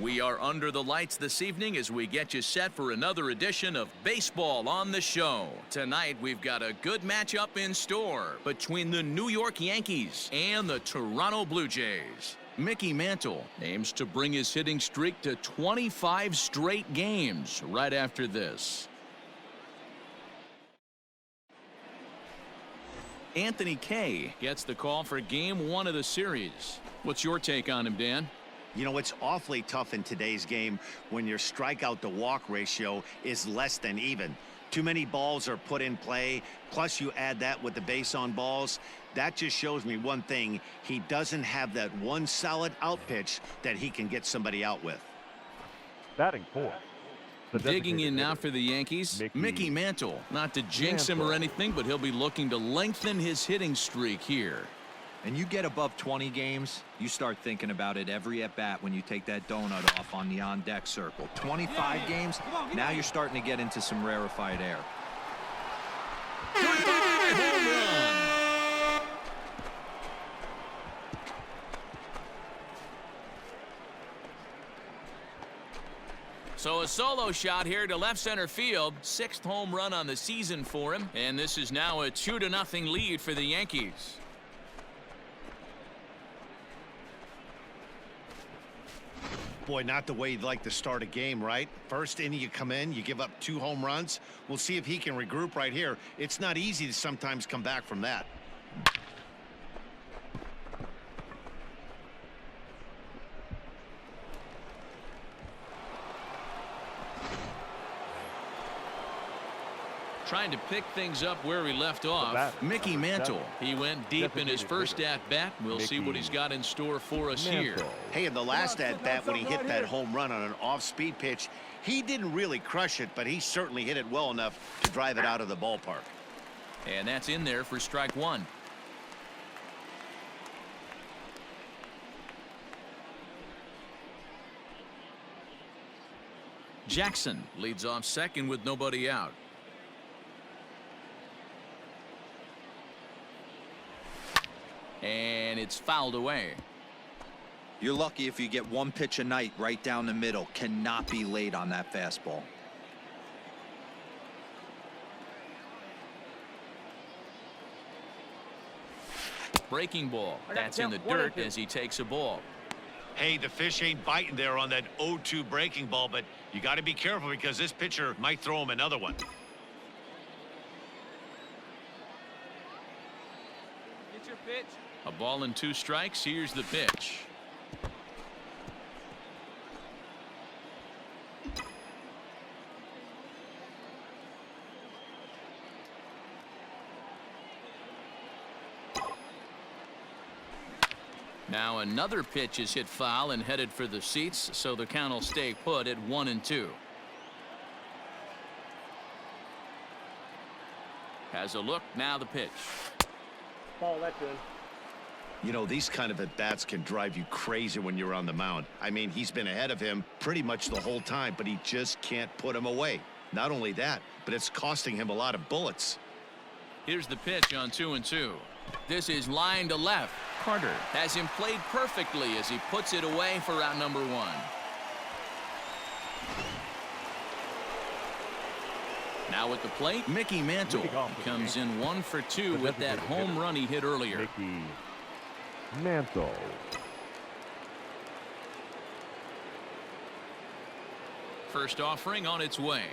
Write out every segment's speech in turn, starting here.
We are under the lights this evening as we get you set for another edition of Baseball on the Show. Tonight, we've got a good matchup in store between the New York Yankees and the Toronto Blue Jays. Mickey Mantle aims to bring his hitting streak to 25 straight games right after this. Anthony Kay gets the call for Game 1 of the series. What's your take on him, Dan? You know, it's awfully tough in today's game when your strikeout to walk ratio is less than even. Too many balls are put in play, plus you add that with the base on balls. That just shows me one thing: he doesn't have that one solid out pitch that he can get somebody out with. Batting fourth. Digging in now for the Yankees, Mickey Mantle. Not to jinx him or anything, but he'll be looking to lengthen his hitting streak here. And you get above 20 games, you start thinking about it every at-bat when you take that donut off on the on-deck circle. 25 games, now you're starting to get into some rarefied air. Home run. So a solo shot here to left center field. 6th home run on the season for him. And this is now a 2-0 lead for the Yankees. Boy, not the way you'd like to start a game, right? First inning, you come in, you give up 2 home runs. We'll see if he can regroup right here. It's not easy to sometimes come back from that. Trying to pick things up where he left off. Mickey Mantle. He went deep in his first at-bat. We'll see what he's got in store for us here. Hey, in the last at-bat when he hit that home run on an off-speed pitch, he didn't really crush it, but he certainly hit it well enough to drive it out of the ballpark. And that's in there for strike 1. Jackson leads off second with nobody out. And it's fouled away. You're lucky if you get 1 pitch a night right down the middle. Cannot be late on that fastball. Breaking ball. That's in the dirt as he takes a ball. Hey, the fish ain't biting there on that 0-2 breaking ball, but you got to be careful because this pitcher might throw him another one. Get your pitch. A ball and 2 strikes. Here's the pitch. Now another pitch is hit foul and headed for the seats, so the count will stay put at 1-2. Has a look. Now the pitch. Ball, that's good. You know, these kind of at-bats can drive you crazy when you're on the mound. I mean, he's been ahead of him pretty much the whole time, but he just can't put him away. Not only that, but it's costing him a lot of bullets. Here's the pitch on 2-2. This is line to left. Carter has him played perfectly as he puts it away for out number 1. Now at the plate, Mickey Mantle comes in 1 for 2 with that home run he hit earlier. Mickey Mantle. First offering on its way.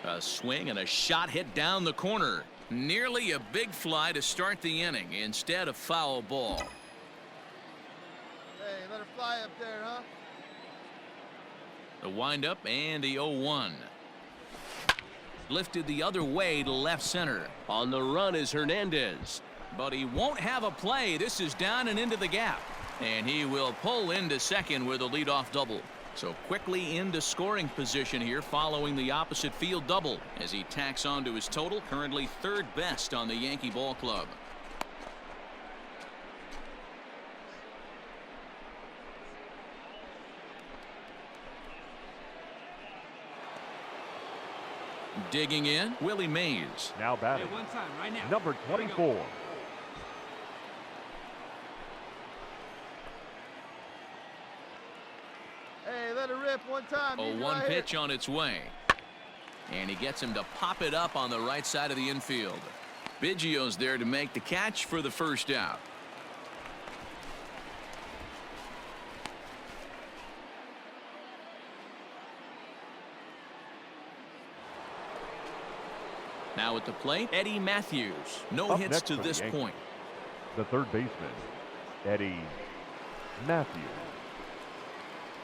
A swing and a shot hit down the corner. Nearly a big fly to start the inning. Instead, a foul ball. Hey, let her fly up there, huh? The windup and the 0-1. Lifted the other way to left center. On the run is Hernandez. But he won't have a play. This is down and into the gap. And he will pull into second with a leadoff double. So quickly into scoring position here following the opposite field double as he tacks on to his total, currently 3rd best on the Yankee ball club. Digging in, Willie Mays. Now batting. One time, right now. Number 24. let it rip one time. A one pitch on its way. And he gets him to pop it up on the right side of the infield. Biggio's there to make the catch for the first out. Now at the plate, Eddie Matthews. No Up hits next to for the this Yankees, point. the third baseman, Eddie Matthews.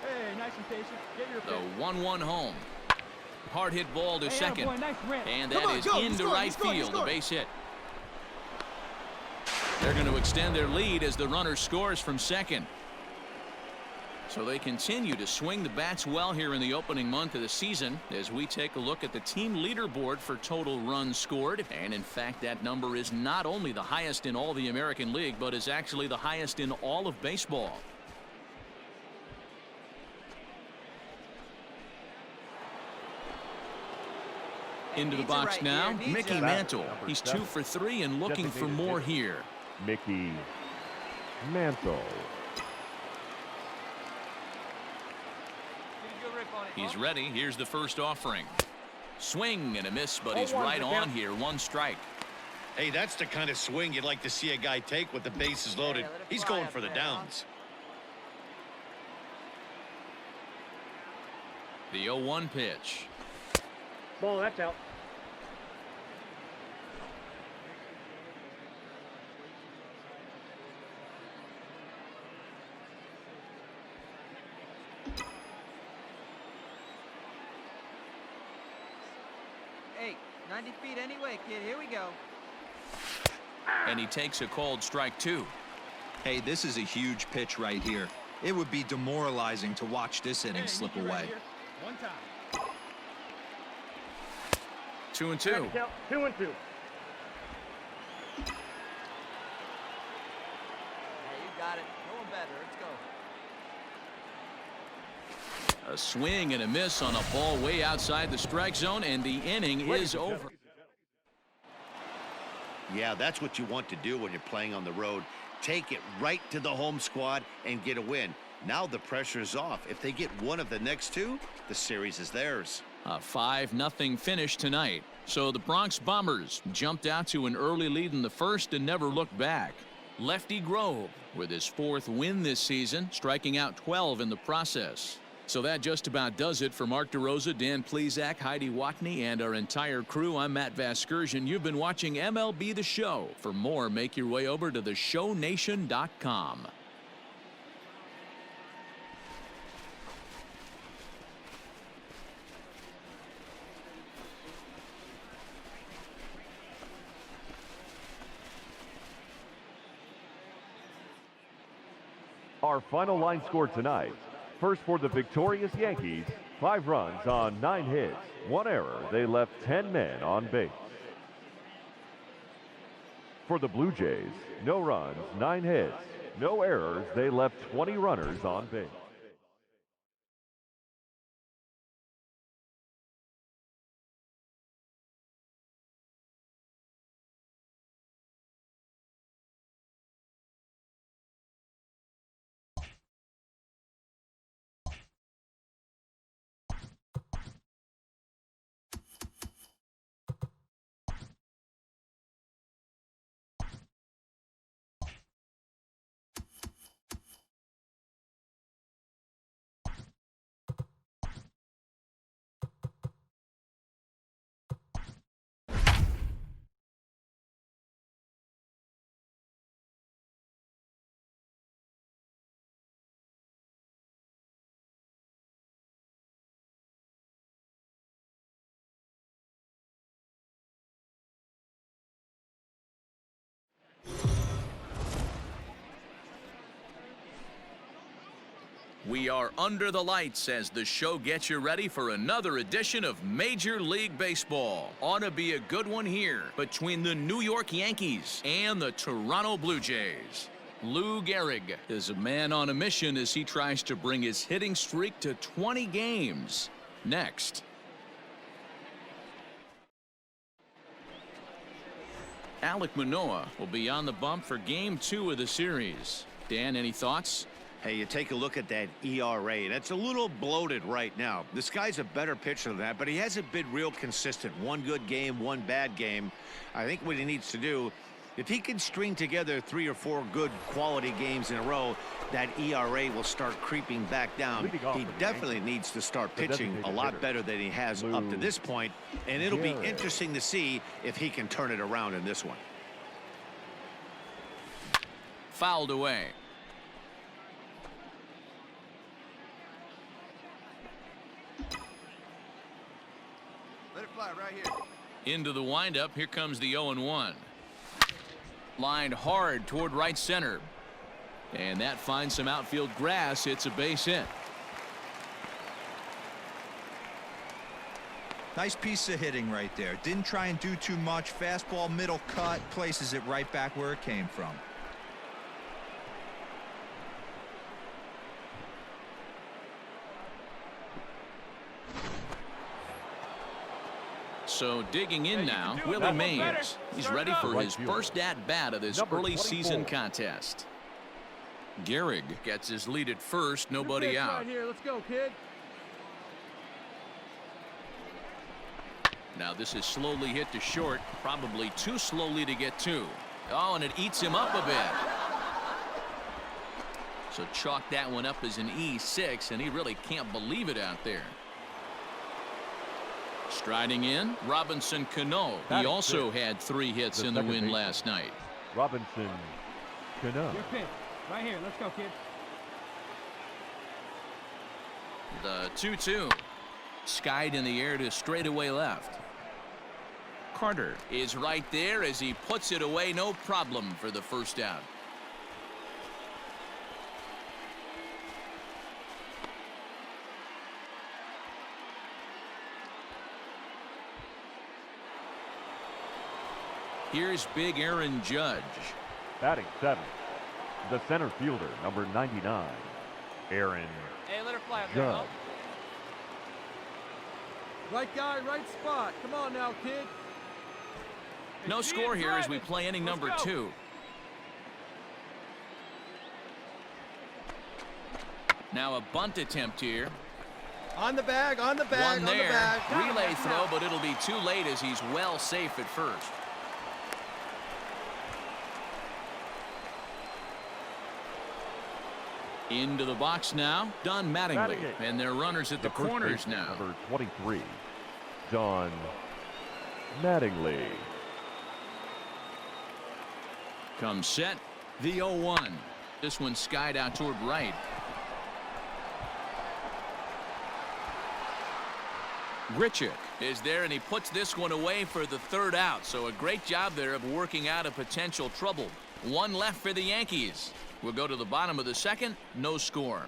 Hey, nice and patient. Get your The 1-1 home. Hard hit ball to second. Boy, nice rip. And that is into right field. A base hit. They're going to extend their lead as the runner scores from second. So they continue to swing the bats well here in the opening month of the season as we take a look at the team leaderboard for total runs scored. And in fact, that number is not only the highest in all the American League, but is actually the highest in all of baseball. Into the box now, Mickey Mantle. He's 2 for 3 and looking for more here. Mickey Mantle. He's ready. Here's the first offering. Swing and a miss, but he's right on here. 1 strike. Hey, that's the kind of swing you'd like to see a guy take with the bases loaded. He's going for the downs. The 0-1 pitch. Ball, that's out. Hey, 90 feet anyway, kid. Here we go. And he takes a called strike 2. Hey, this is a huge pitch right here. It would be demoralizing to watch this inning slip away. One time. 2-2. 2-2. Hey, you got it. No one better. Let's go. A swing and a miss on a ball way outside the strike zone, and the inning is over. Yeah, that's what you want to do when you're playing on the road. Take it right to the home squad and get a win. Now the pressure's off. If they get one of the next two, the series is theirs. A 5-0 finish tonight. So the Bronx Bombers jumped out to an early lead in the first and never looked back. Lefty Grove with his 4th win this season, striking out 12 in the process. So that just about does it for Mark DeRosa, Dan Plesac, Heidi Watney, and our entire crew. I'm Matt Vasgersian. You've been watching MLB The Show. For more, make your way over to theshownation.com. Our final line score tonight. First for the victorious Yankees, 5 runs on 9 hits, 1 error. They left 10 men on base. For the Blue Jays, no runs, 9 hits, no errors. They left 20 runners on base. We are under the lights as the show gets you ready for another edition of Major League Baseball. Ought to be a good one here between the New York Yankees and the Toronto Blue Jays. Lou Gehrig is a man on a mission as he tries to bring his hitting streak to 20 games. Next. Alek Manoah will be on the bump for Game 2 of the series. Dan, any thoughts? Hey, you take a look at that ERA, and it's a little bloated right now. This guy's a better pitcher than that, but he hasn't been real consistent. One good game, one bad game. I think what he needs to do, if he can string together 3 or 4 good quality games in a row, that ERA will start creeping back down. He definitely needs to start pitching a lot better than he has up to this point, and it'll be interesting to see if he can turn it around in this one. Fouled away. Let it fly right here. Into the windup. Here comes the 0-1. Lined hard toward right center. And that finds some outfield grass. It's a base hit. Nice piece of hitting right there. Didn't try and do too much. Fastball, middle cut, places it right back where it came from. So digging in now, Willie Mays. He's ready for his first at-bat of this early season contest. Gehrig gets his lead at first, nobody out. Right here. Let's go, kid. Now this is slowly hit to short, probably too slowly to get to. Oh, and it eats him up a bit. So chalk that one up as an E6, and he really can't believe it out there. Striding in, Robinson Cano. He also had 3 hits in the win last night. Robinson Cano. Your pitch. Right here. Let's go, kid. The 2-2. Skied in the air to straightaway left. Carter is right there as he puts it away, no problem for the first out. Here's big Aaron Judge. Batting 7th, the center fielder, number 99, Aaron Hey, let her fly up there, Judge. huh? Right guy, right spot. Come on now, kid. No score here as we play inning number 2. Now a bunt attempt here. On the bag, on the bag, One on the there. bag. Relay throw, but it'll be too late as he's well safe at first. Into the box now, Don Mattingly. And their runners at the corners now. Number 23, Don Mattingly. Comes set, the 0-1. This one skied out toward right. Grichuk is there, and he puts this one away for the 3rd out. So a great job there of working out a potential trouble. 1 left for the Yankees. We'll go to the bottom of the 2nd. No score.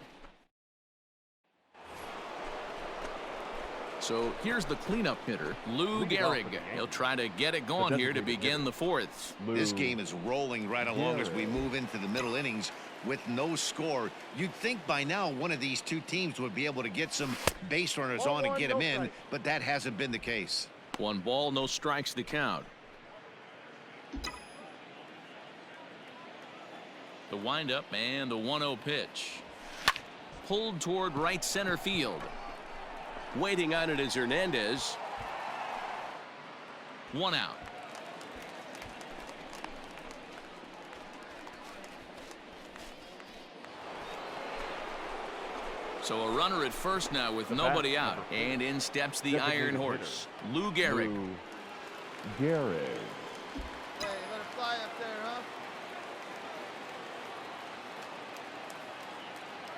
So here's the cleanup hitter, Lou Gehrig. He'll try to get it going here to begin the 4th. This game is rolling right along as we move into the middle innings with no score. You'd think by now one of these two teams would be able to get some base runners on and get them in, but that hasn't been the case. 1 ball, no strikes to count. The windup and the 1-0 pitch. Pulled toward right center field. Waiting on it is Hernandez. 1 out. So a runner at first now with nobody out. And in steps the Iron Horse, Lou Gehrig. Lou Gehrig. Hey, let it fly up there, huh?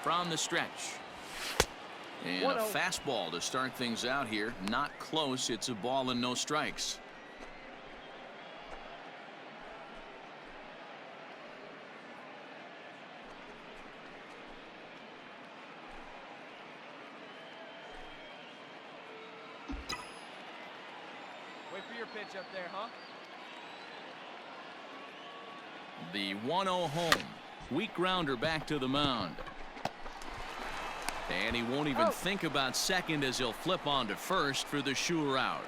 From the stretch. And a fastball to start things out here. Not close. It's a ball and no strikes. Wait for your pitch up there, huh? The 1-0 home. Weak grounder back to the mound. And he won't even think about second as he'll flip on to first for the sure out.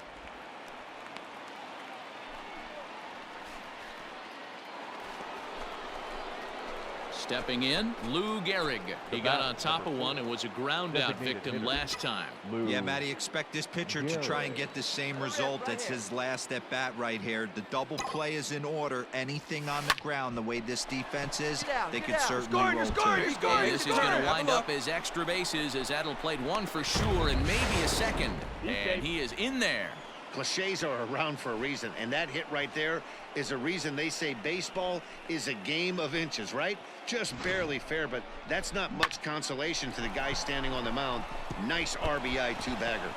Stepping in, Lou Gehrig. He got on top of one and was a ground-out victim last time. Yeah, Matty, expect this pitcher to try and get the same result as his last at-bat right here. The double play is in order. Anything on the ground, the way this defense is, they could certainly roll too. And this is going to wind up as extra bases as that'll played one for sure and maybe a second. And he is in there. Cliches are around for a reason, and that hit right there is a reason they say baseball is a game of inches, right? Just barely fair, but that's not much consolation to the guy standing on the mound. Nice RBI two-bagger.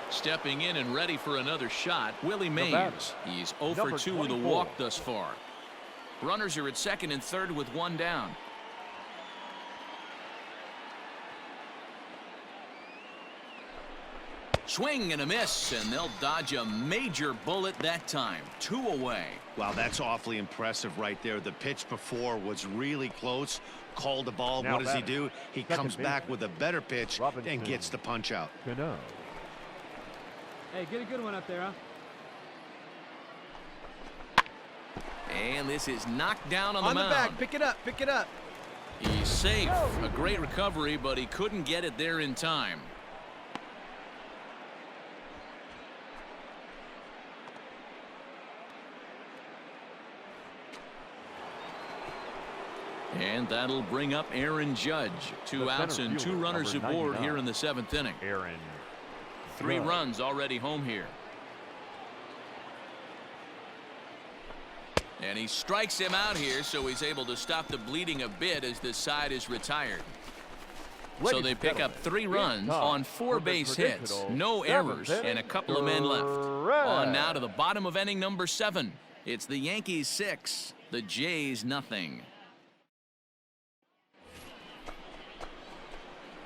Stepping in and ready for another shot, Willie Mays. He's 0 for 2 with a walk thus far. Runners are at second and third with one down. Swing and a miss, and they'll dodge a major bullet that time. 2 away. Wow, that's awfully impressive right there. The pitch before was really close. Called the ball. What does he do? He comes back with a better pitch and gets the punch out. Hey, get a good one up there, huh? And this is knocked down on the mound. On the back, pick it up, pick it up. He's safe. A great recovery, but he couldn't get it there in time. And that'll bring up Aaron Judge. 2 outs and 2 runners aboard here in the 7th inning. 3 runs already home here. And he strikes him out here, so he's able to stop the bleeding a bit as this side is retired. So they pick up 3 runs on 4 base hits, no errors, and a couple of men left. On now to the bottom of inning number 7. It's the Yankees 6, the Jays nothing.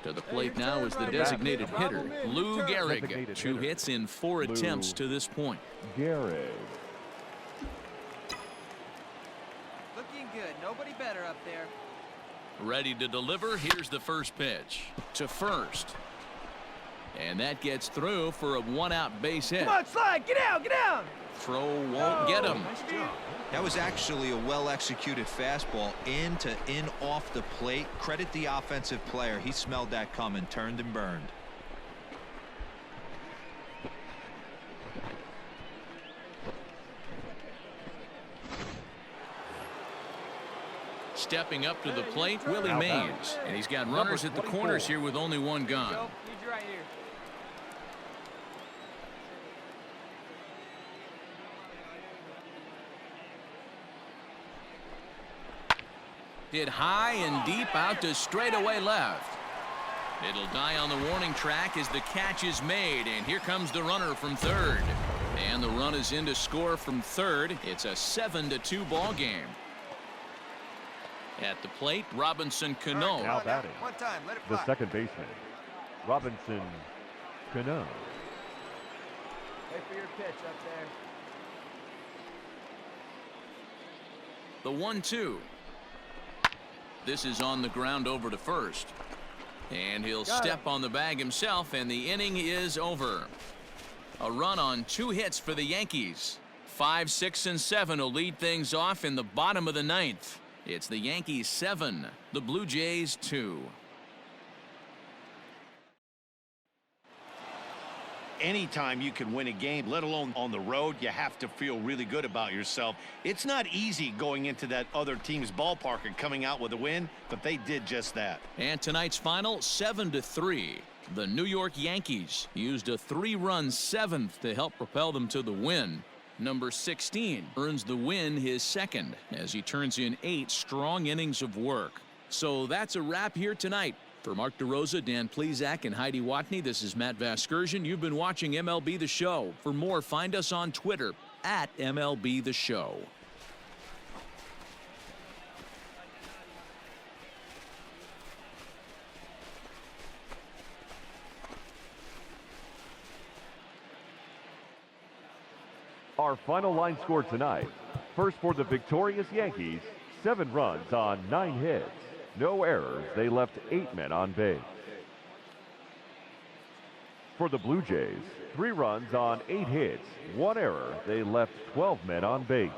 To the plate now is the designated hitter, Lou Gehrig. 2 hits in 4 attempts to this point. Gehrig. Looking good. Nobody better up there. Ready to deliver. Here's the first pitch to first. And that gets through for a 1-out base hit. Come on, slide. Get out, get out. Throw won't get him. That was actually a well-executed fastball in off the plate. Credit the offensive player. He smelled that coming, turned and burned. Stepping up to the plate, Willie Mays. And he's got runners at the corners here with only 1 gone. Joe, need you right here. Hit high and deep out to straightaway left. It'll die on the warning track as the catch is made, and here comes the runner from third. And the run is in to score from third. It's a 7-2 ball game. At the plate, Robinson Cano. Now batting, One time, let it fly. the second baseman, Robinson Cano. Wait for your pitch up there. The 1-2. This is on the ground over to first. And he'll step on the bag himself, and the inning is over. A run on 2 hits for the Yankees. 5, 6, and 7 will lead things off in the bottom of the 9th. It's the Yankees 7, the Blue Jays 2. Anytime you can win a game, let alone on the road, you have to feel really good about yourself. It's not easy going into that other team's ballpark and coming out with a win, but they did just that. And tonight's final, 7-3. The New York Yankees used a 3-run 7th to help propel them to the win. Number 16 earns the win, his second, as he turns in 8 strong innings of work. So that's a wrap here tonight. For Mark DeRosa, Dan Plesac, and Heidi Watney, this is Matt Vasgersian. You've been watching MLB The Show. For more, find us on Twitter at MLB The Show. Our final line score tonight. First for the victorious Yankees, 7 runs on 9 hits. No errors. They left 8 men on base. For the Blue Jays, 3 runs on 8 hits. 1 error. They left 12 men on base.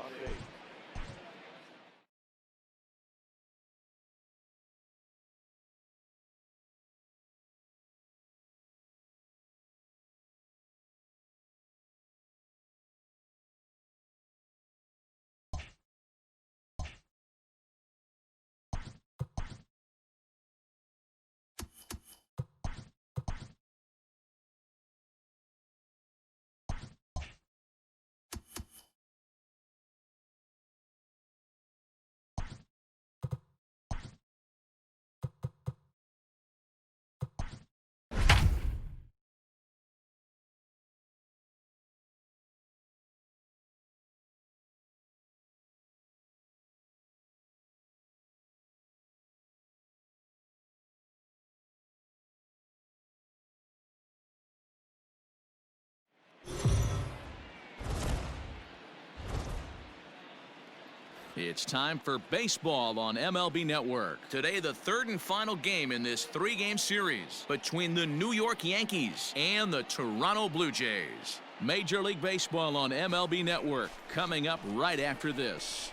It's time for baseball on MLB Network. Today, the third and final game in this three-game series between the New York Yankees and the Toronto Blue Jays. Major League Baseball on MLB Network coming up right after this.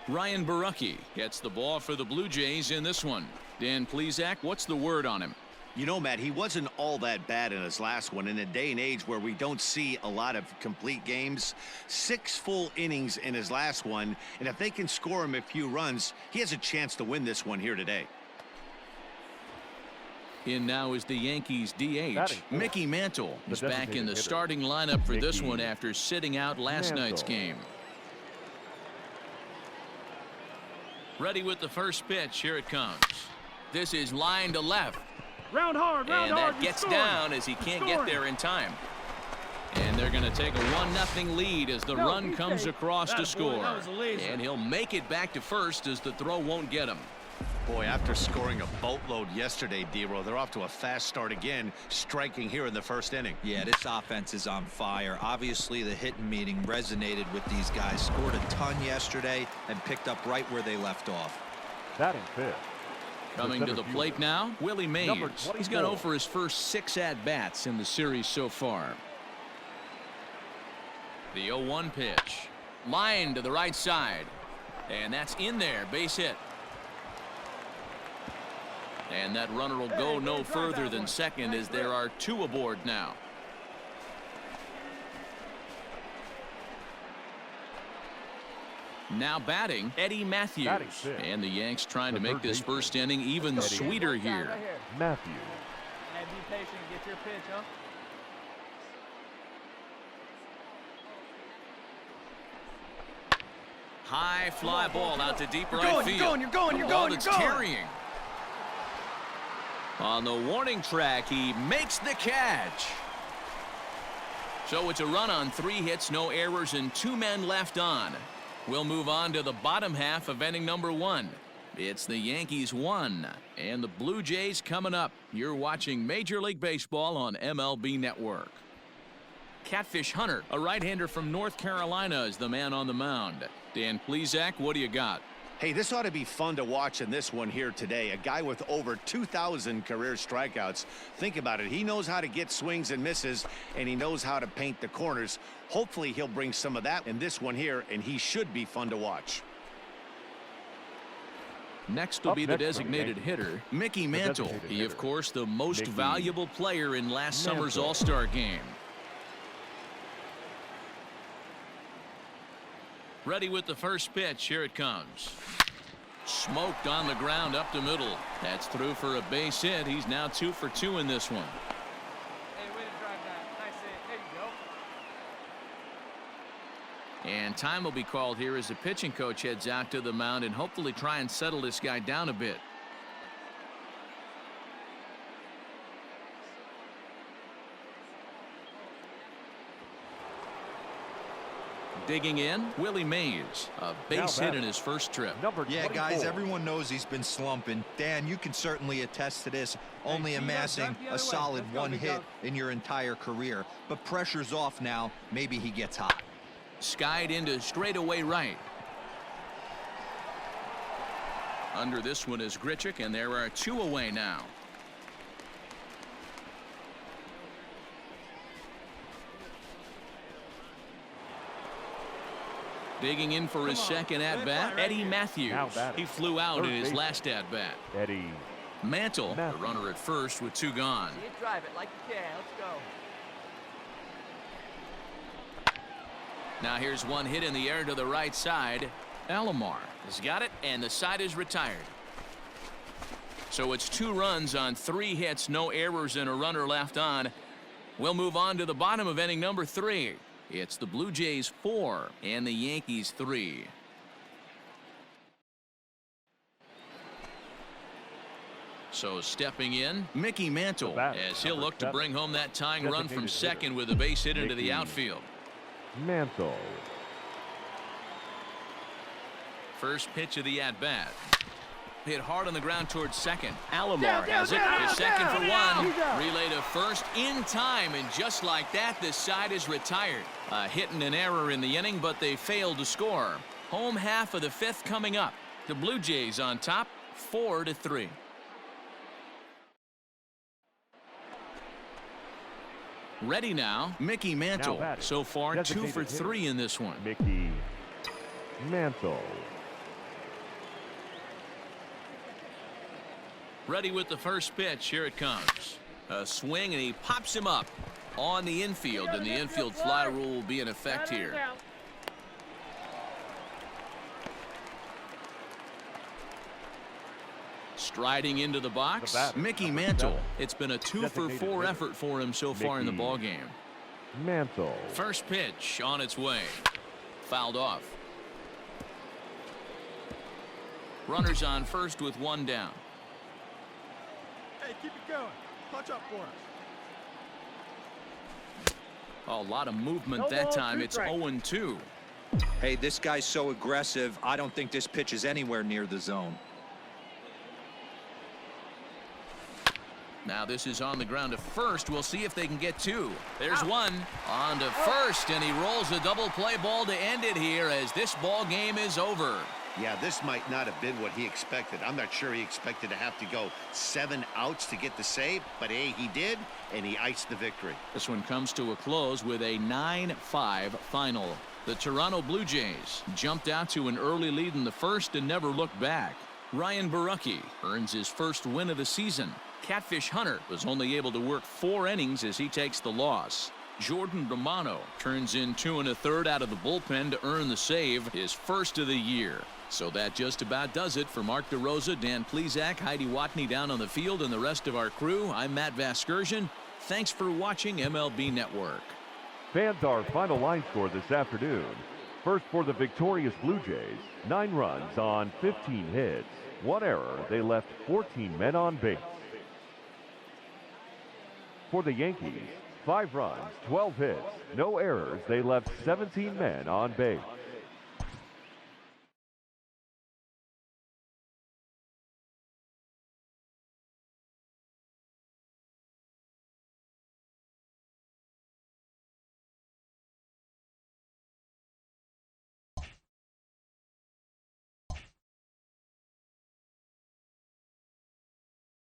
Ryan Borucki gets the ball for the Blue Jays in this one. Dan Plesac, what's the word on him? You know, Matt, he wasn't all that bad in his last one. In a day and age where we don't see a lot of complete games, 6 full innings in his last one, and if they can score him a few runs, he has a chance to win this one here today. In now is the Yankees DH. Mickey Mantle is back in the starting lineup for this one after sitting out last night's game. Ready with the first pitch. Here it comes. This is line to left. Round hard, round and hard. that gets down as he can't get there in time. And they're going to take a 1-0 lead as the run comes across to score. And he'll make it back to first as the throw won't get him. Boy, after scoring a boatload yesterday, D-Row, they're off to a fast start again, striking here in the first inning. Yeah, this offense is on fire. Obviously, the hitting meeting resonated with these guys. Scored a ton yesterday and picked up right where they left off. Batting fifth. Coming to the plate now, Willie Mays. He's gone over his first 6 at-bats in the series so far. The 0-1 pitch. Line to the right side. And that's in there. Base hit. And that runner will go no further than second as there are 2 aboard now. Now batting, Eddie Matthews. And the Yanks trying to make this first inning even sweeter here. Matthews. And be patient and get your pitch, huh? High fly ball out to deep right field. You're going. It's carrying. On the warning track, he makes the catch. So it's a run on 3 hits, no errors, and 2 men left on. We'll move on to the bottom half of inning number 1. It's the Yankees 1 and the Blue Jays coming up. You're watching Major League Baseball on MLB Network. Catfish Hunter, a right-hander from North Carolina, is the man on the mound. Dan Plesac, what do you got? Hey, this ought to be fun to watch in this one here today. A guy with over 2,000 career strikeouts. Think about it. He knows how to get swings and misses, and he knows how to paint the corners. Hopefully, he'll bring some of that in this one here, and he should be fun to watch. Next will be the designated hitter, Mickey Mantle. He, of course, the most valuable player in last summer's All-Star game. Ready with the first pitch. Here it comes. Smoked on the ground up the middle. That's through for a base hit. He's now 2 for 2 in this one. Hey, way to drive that. Nice hit. There you go. And time will be called here as the pitching coach heads out to the mound and hopefully try and settle this guy down a bit. Digging in, Willie Mays, a base hit in his first trip. Yeah, guys, everyone knows he's been slumping. Dan, you can certainly attest to this, only amassing a solid 1 hit in your entire career. But pressure's off now. Maybe he gets hot. Skied into straightaway right. Under this one is Grichuk, and there are 2 away now. Digging in for his second at-bat, Eddie Matthews. He flew out in his last at-bat. Eddie Mantle, the runner at first with 2 gone. You drive it like you can. Let's go. Now here's 1 hit in the air to the right side. Alomar has got it, and the side is retired. So it's 2 runs on 3 hits, no errors, and a runner left on. We'll move on to the bottom of inning number 3. It's the Blue Jays 4 and the Yankees 3. So stepping in, Mickey Mantle, as he'll look to bring home that tying run from second with a base hit into the outfield. Mantle. First pitch of the at-bat. Hit hard on the ground towards second. Alomar has it. His second for one. Relay to first in time, and just like that, this side is retired. A hit and an error in the inning, but they failed to score. Home half of the fifth coming up. The Blue Jays on top, 4-3. Ready now, Mickey Mantle. So far, 2 for 3 in this one. Mickey Mantle. Ready with the first pitch. Here it comes. A swing, and he pops him up on the infield, and the infield fly rule will be in effect here. Striding into the box, Mickey Mantle. It's been a 2 for 4 effort for him so far in the ballgame. Mantle. First pitch on its way. Fouled off. Runners on first with one down. Hey, keep it going. Punch up for us. A lot of movement that time. It's 0-2. Hey, this guy's so aggressive. I don't think this pitch is anywhere near the zone. Now this is on the ground to first. We'll see if they can get two. There's one on to first, and he rolls a double play ball to end it here as this ball game is over. Yeah, this might not have been what he expected. I'm not sure he expected to have to go 7 outs to get the save, but hey, he did, and he iced the victory. This one comes to a close with a 9-5 final. The Toronto Blue Jays jumped out to an early lead in the first and never looked back. Ryan Borucki earns his first win of the season. Catfish Hunter was only able to work 4 innings as he takes the loss. Jordan Romano turns in 2 1/3 out of the bullpen to earn the save, his first of the year. So that just about does it for Mark DeRosa, Dan Plesac, Heidi Watney down on the field, and the rest of our crew. I'm Matt Vasgersian. Thanks for watching MLB Network. Fans, our final line score this afternoon. First for the victorious Blue Jays, 9 runs on 15 hits. 1 error. They left 14 men on base. For the Yankees, 5 runs, 12 hits, no errors. They left 17 men on base.